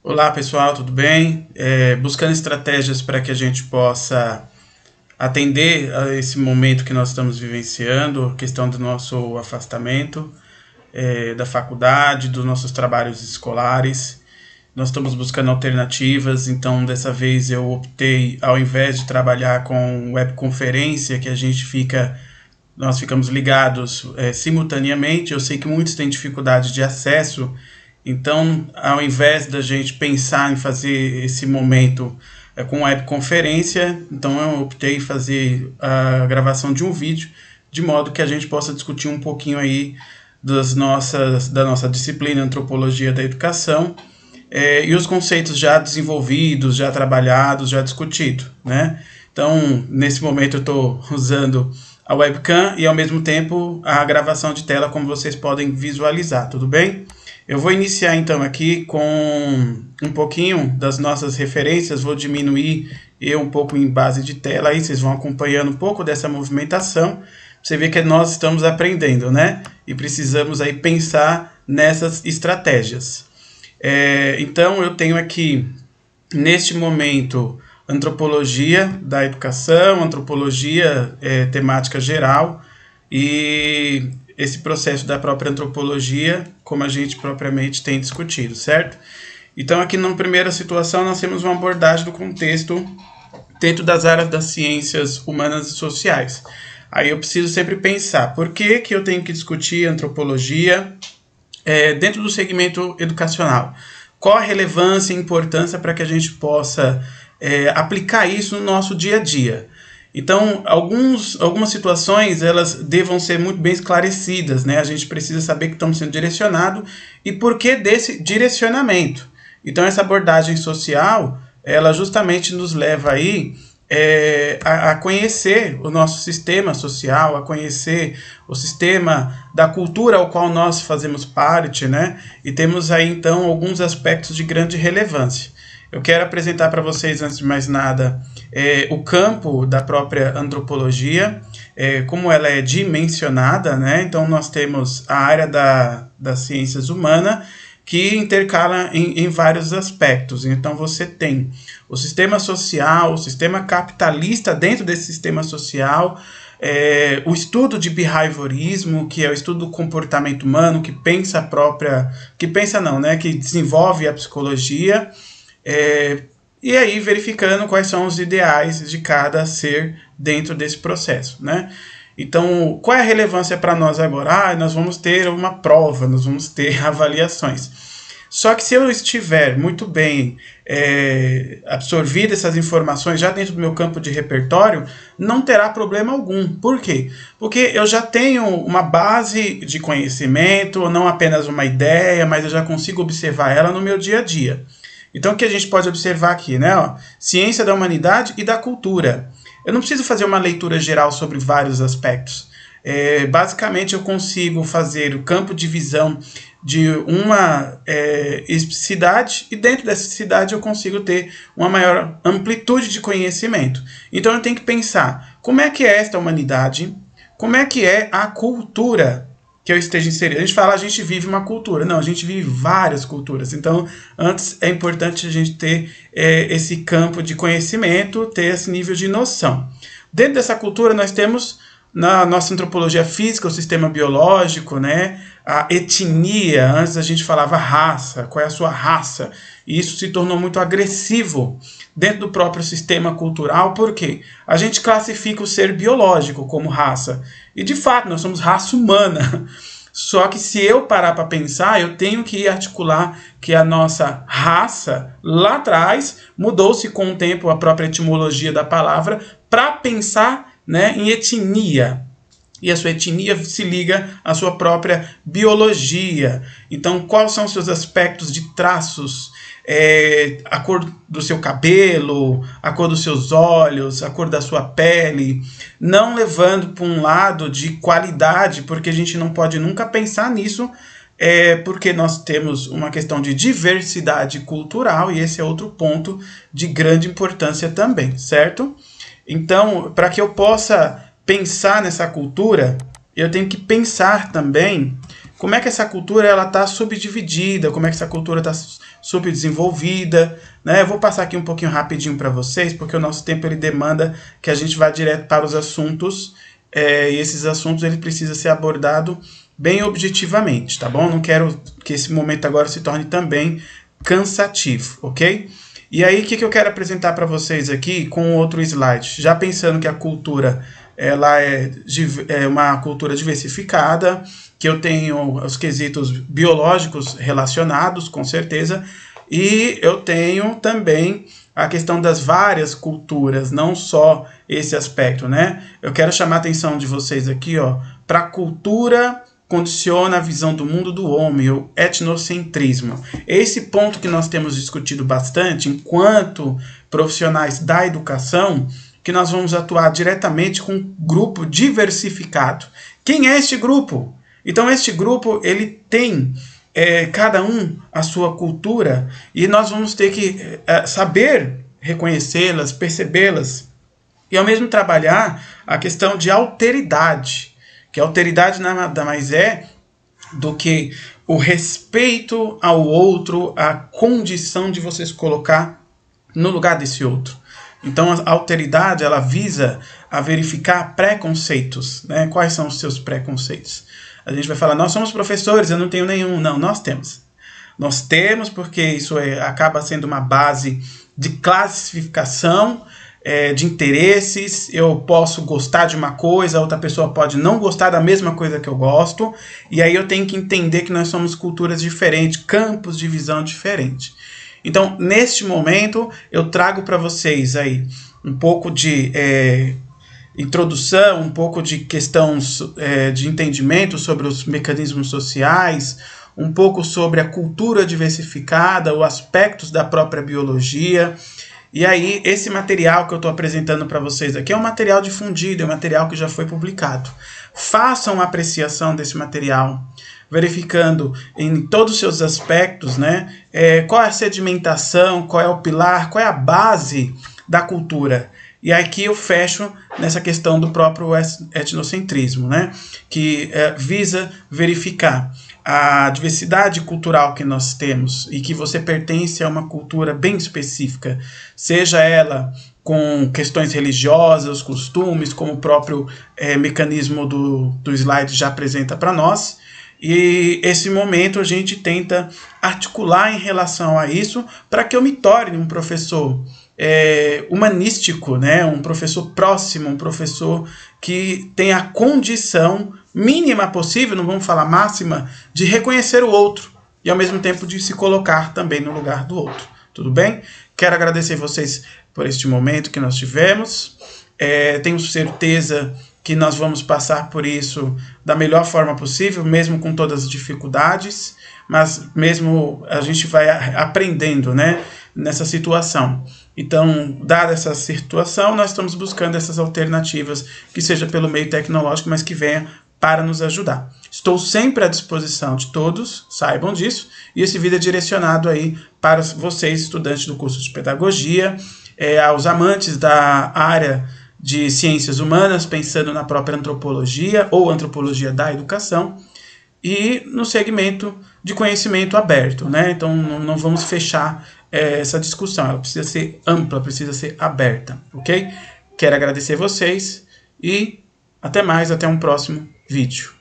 Olá pessoal, tudo bem? Buscando estratégias para que a gente possa atender a esse momento que nós estamos vivenciando, a questão do nosso afastamento da faculdade, dos nossos trabalhos escolares. Nós estamos buscando alternativas, então dessa vez eu optei, ao invés de trabalhar com webconferência, que nós ficamos ligados simultaneamente. Eu sei que muitos têm dificuldade de acesso, então ao invés da gente pensar em fazer esse momento com webconferência, então eu optei em fazer a gravação de um vídeo, de modo que a gente possa discutir um pouquinho aí da nossa disciplina Antropologia da Educação, e os conceitos já desenvolvidos, já trabalhados, já discutidos, né? Então, nesse momento eu estou usando a webcam e ao mesmo tempo a gravação de tela, como vocês podem visualizar, tudo bem? Eu vou iniciar então aqui com um pouquinho das nossas referências, vou diminuir um pouco em base de tela, aí vocês vão acompanhando um pouco dessa movimentação. Você vê que nós estamos aprendendo, né? E precisamos aí pensar nessas estratégias. Então eu tenho aqui, neste momento, antropologia da educação, antropologia temática geral e esse processo da própria antropologia, como a gente propriamente tem discutido, certo? Então aqui na primeira situação nós temos uma abordagem do contexto dentro das áreas das ciências humanas e sociais. Aí eu preciso sempre pensar, por que eu tenho que discutir antropologia dentro do segmento educacional? Qual a relevância e importância para que a gente possa aplicar isso no nosso dia a dia? Então, algumas situações, elas devam ser muito bem esclarecidas, né? A gente precisa saber que estamos sendo direcionados e por que desse direcionamento. Então, essa abordagem social, ela justamente nos leva aí a conhecer o nosso sistema social, a conhecer o sistema da cultura ao qual nós fazemos parte, né? E temos aí, então, alguns aspectos de grande relevância. Eu quero apresentar para vocês, antes de mais nada, o campo da própria antropologia, como ela é dimensionada, né? Então, nós temos a área das ciências humanas, que intercala em vários aspectos. Então, você tem o sistema social, o sistema capitalista dentro desse sistema social, o estudo de behaviorismo, que é o estudo do comportamento humano, que desenvolve a psicologia, e aí verificando quais são os ideais de cada ser dentro desse processo, né? Então, qual é a relevância para nós agora? Nós vamos ter uma prova, nós vamos ter avaliações. Só que se eu estiver muito bem absorvido essas informações já dentro do meu campo de repertório, não terá problema algum. Por quê? Porque eu já tenho uma base de conhecimento, não apenas uma ideia, mas eu já consigo observar ela no meu dia a dia. Então, o que a gente pode observar aqui, né? Ciência da humanidade e da cultura. Eu não preciso fazer uma leitura geral sobre vários aspectos. Basicamente, eu consigo fazer o campo de visão de uma cidade, e dentro dessa cidade eu consigo ter uma maior amplitude de conhecimento. Então, eu tenho que pensar como é que é esta humanidade, como é que é a cultura que eu esteja inserido. A gente fala, a gente vive uma cultura. Não, a gente vive várias culturas. Então, antes é importante a gente ter esse campo de conhecimento, ter esse nível de noção. Dentro dessa cultura, nós temos, na nossa antropologia física, o sistema biológico, né? A etnia. Antes a gente falava raça, qual é a sua raça? E isso se tornou muito agressivo dentro do próprio sistema cultural. Por quê? A gente classifica o ser biológico como raça. E, de fato, nós somos raça humana. Só que se eu parar para pensar, eu tenho que articular que a nossa raça, lá atrás, mudou-se com o tempo a própria etimologia da palavra, para pensar, né, em etnia. E a sua etnia se liga à sua própria biologia. Então, quais são os seus aspectos de traços? A cor do seu cabelo, a cor dos seus olhos, a cor da sua pele, não levando para um lado de qualidade, porque a gente não pode nunca pensar nisso, porque nós temos uma questão de diversidade cultural, e esse é outro ponto de grande importância também, certo? Então, para que eu possa pensar nessa cultura, eu tenho que pensar também como é que essa cultura está subdividida, como é que essa cultura está subdesenvolvida, né? Eu vou passar aqui um pouquinho rapidinho para vocês, porque o nosso tempo ele demanda que a gente vá direto para os assuntos, e esses assuntos ele precisa ser abordado bem objetivamente, tá bom? Não quero que esse momento agora se torne também cansativo, ok? E aí, o que eu quero apresentar para vocês aqui com outro slide? Já pensando que a cultura ela é uma cultura diversificada, que eu tenho os quesitos biológicos relacionados, com certeza, e eu tenho também a questão das várias culturas, não só esse aspecto, né? Eu quero chamar a atenção de vocês aqui, ó, para a cultura condiciona a visão do mundo do homem, o etnocentrismo. Esse ponto que nós temos discutido bastante enquanto profissionais da educação, que nós vamos atuar diretamente com um grupo diversificado. Quem é este grupo? Então, este grupo, ele tem cada um a sua cultura e nós vamos ter que saber reconhecê-las, percebê-las e ao mesmo trabalhar a questão de alteridade, que a alteridade nada mais é do que o respeito ao outro, a condição de você se colocar no lugar desse outro. Então a alteridade ela visa a verificar preconceitos, né? Quais são os seus preconceitos? A gente vai falar, nós somos professores, eu não tenho nenhum. Não, nós temos. Nós temos porque isso acaba sendo uma base de classificação, de interesses. Eu posso gostar de uma coisa, a outra pessoa pode não gostar da mesma coisa que eu gosto, e aí eu tenho que entender que nós somos culturas diferentes, campos de visão diferentes. Então, neste momento, eu trago para vocês aí um pouco de introdução, um pouco de questão de entendimento sobre os mecanismos sociais, um pouco sobre a cultura diversificada, os aspectos da própria biologia. E aí, esse material que eu estou apresentando para vocês aqui é um material difundido, é um material que já foi publicado. Façam uma apreciação desse material, verificando em todos os seus aspectos, né, qual é a sedimentação, qual é o pilar, qual é a base da cultura. E aqui eu fecho nessa questão do próprio etnocentrismo, né, que visa verificar a diversidade cultural que nós temos e que você pertence a uma cultura bem específica, seja ela com questões religiosas, costumes, como o próprio mecanismo do slide já apresenta para nós. E esse momento a gente tenta articular em relação a isso para que eu me torne um professor humanístico, né? Um professor próximo, um professor que tem a condição mínima possível, não vamos falar máxima, de reconhecer o outro e ao mesmo tempo de se colocar também no lugar do outro. Tudo bem? Quero agradecer vocês por este momento que nós tivemos. Tenho certeza que nós vamos passar por isso da melhor forma possível, mesmo com todas as dificuldades, mas mesmo a gente vai aprendendo, né, nessa situação. Então, dada essa situação, nós estamos buscando essas alternativas, que seja pelo meio tecnológico, mas que venha para nos ajudar. Estou sempre à disposição de todos, saibam disso, e esse vídeo é direcionado aí para vocês, estudantes do curso de pedagogia, aos amantes da área de ciências humanas, pensando na própria antropologia ou antropologia da educação, e no segmento de conhecimento aberto, né? Então não vamos fechar essa discussão, ela precisa ser ampla, precisa ser aberta, ok? Quero agradecer vocês e até mais, até um próximo vídeo.